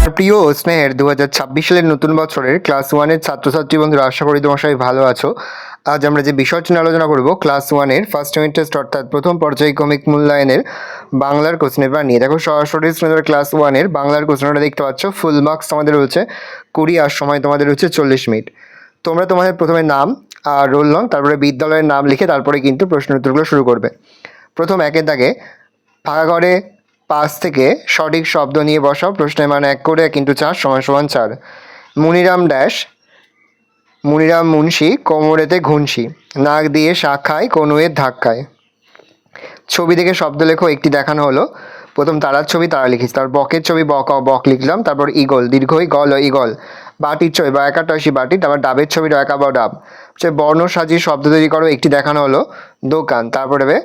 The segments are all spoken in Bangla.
প্রিয় ও স্নেহের 2026 সালের নতুন বছরের ক্লাস ওয়ানের ছাত্রছাত্রী বন্ধুরা, আশা করি তোমার সবাই ভালো আছো। আজ আমরা যে বিষয়টি নিয়ে আলোচনা করব ক্লাস ওয়ানের ফার্স্ট ইউনিট টেস্ট অর্থাৎ প্রথম পর্যায়ক্রমিক মূল্যায়নের বাংলার কোশ্চেন পেপার নিয়ে। দেখো সরাসরি স্ক্রিনে ক্লাস ওয়ানের বাংলার কোশ্চেনটা দেখতে পাচ্ছ। ফুল মার্কস তোমাদের রয়েছে 20 আর সময় তোমাদের রয়েছে 40 মিনিট। তোমরা তোমাদের প্রথমে নাম আর রোল নং, তারপরে বিদ্যালয়ের নাম লিখে তারপরে কিন্তু প্রশ্ন উত্তরগুলো শুরু করবে। প্রথম একের দাগে ফাঁকা ঘরে 5 থেকে সঠিক শব্দ নিয়ে বসাও। প্রশ্নের মান 1 করে 1 × 4 = 4। মুনিরাম ড্যাশ, মুনিরাম মুন্সি কোমরেতে ঘুনসি, নাক দিয়ে শাক খায় কনুয়ের ধাক্কায়। ছবি থেকে শব্দ লেখো, একটি দেখানো হলো। প্রথম তারার ছবি তারা লিখিস, তারপর বকের ছবি বক বক লিখলাম, তারপর ইগল দীর্ঘই গল ইগল, বাটির ছবি বা একাটয়সী বাটি, তারপর ডাবের ছবি একা বা ডাব। বর্ণ সাজিয়ে শব্দ তৈরি করো, একটি দেখানো হলো দোকান, তারপরে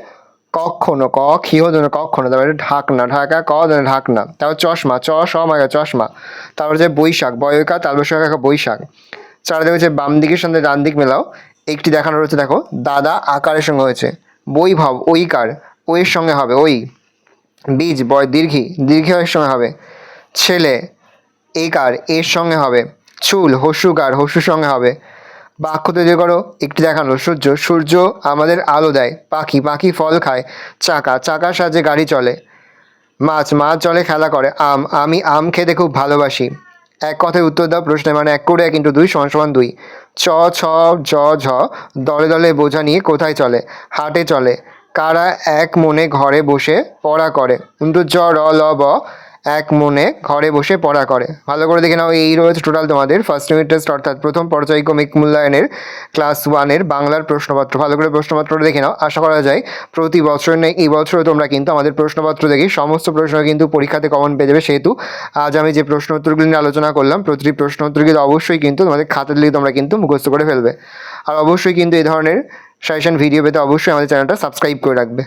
কখনো ক খিও ধরে কখনো, তারপরে ঢাকনা ঢাকা ক ধরে ঢাকনা, তারপর চশমা চ স মাগা চশমা, তারপরে বৈশাখ বয়কা তালবৈশাখ বৈশাখ। চারিদিকে হচ্ছে বাম দিকের সঙ্গে ডান দিক মেলাও, একটি দেখানো রয়েছে। দেখো দাদা আকারের সঙ্গে হয়েছে, বৈভব ঐকার ওয়ের সঙ্গে হবে ওই, বীজ বয় দীর্ঘি দীর্ঘের সঙ্গে হবে, ছেলে একার এর সঙ্গে হবে, চুল হস্যুকার হস্যুর সঙ্গে হবে। বাক্য তৈরি করো, একটি দেখানো সূর্য সূর্য আমাদের আলো দেয়, পাখি পাখি ফল খায়, চাকা চাকার সাহায্যে গাড়ি চলে, মাছ মাছ জলে খেলা করে, আম আমি আম খেতে খুব ভালোবাসি। এক কথায় উত্তর দাও। প্রশ্নের মানে 1 করে 1 × 2 = 2। চ ছ জ ঝ দলে দলে বোঝা নিয়ে কোথায় চলে, হাটে চলে। কারা এক মনে ঘরে বসে পড়া করে, কিন্তু জ র ল ব এক মনে ঘরে বসে পড়া করে। ভালো করে দেখে নাও, এই রয়েছে টোটাল তোমাদের ফার্স্ট ইউনিট টেস্ট অর্থাৎ প্রথম পর্যায়ক্রমিক মূল্যায়নের ক্লাস ওয়ানের বাংলার প্রশ্নপত্র। ভালো করে প্রশ্নপত্রটা দেখে নাও। আশা করা যায় প্রতি বছর নেই, এই বছরও তোমরা কিন্তু আমাদের প্রশ্নপত্র দেখি সমস্ত প্রশ্ন কিন্তু পরীক্ষাতে কমন পেয়ে যাবে। সেহেতু আজ আমি যে প্রশ্ন উত্তরগুলি নিয়ে আলোচনা করলাম, প্রতিটি প্রশ্ন উত্তরগুলো অবশ্যই কিন্তু তোমাদের খাতাতে লিখে তোমরা কিন্তু মুখস্থ করে ফেলবে। আর অবশ্যই কিন্তু এই ধরনের সাজেশন ভিডিও পেতে অবশ্যই আমাদের চ্যানেলটা সাবস্ক্রাইব করে রাখবে।